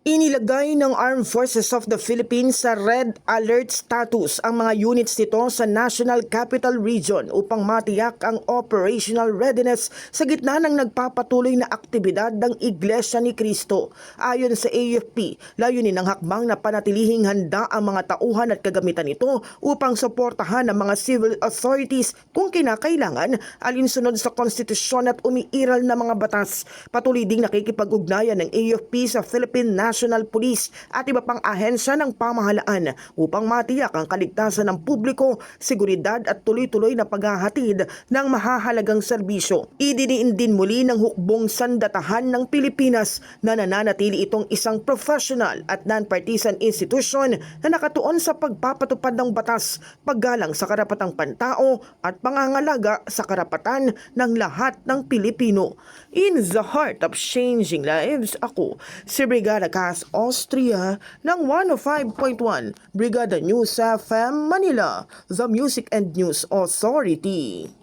Inilagay ng Armed Forces of the Philippines sa Red Alert status ang mga units nito sa National Capital Region upang matiyak ang operational readiness sa gitna ng nagpapatuloy na aktibidad ng Iglesia ni Cristo. Ayon sa AFP, layunin ng hakbang na panatilihing handa ang mga tauhan at kagamitan nito upang suportahan ang mga civil authorities kung kinakailangan alinsunod sa konstitusyon at umiiral na mga batas. Patuloy ding nakikipag-ugnayan ng AFP sa Philippine National Police at iba pang ahensya ng pamahalaan upang matiyak ang kaligtasan ng publiko, seguridad at tuloy-tuloy na paghahatid ng mahahalagang serbisyo. Idiniin din muli ng hukbong sandatahan ng Pilipinas na nananatili itong isang professional at non-partisan institution na nakatuon sa pagpapatupad ng batas, paggalang sa karapatang pantao at pangangalaga sa karapatan ng lahat ng Pilipino. In the heart of changing lives, ako si Brigada Cas Austria ng 105.1 Brigada News FM Manila, the Music and News Authority.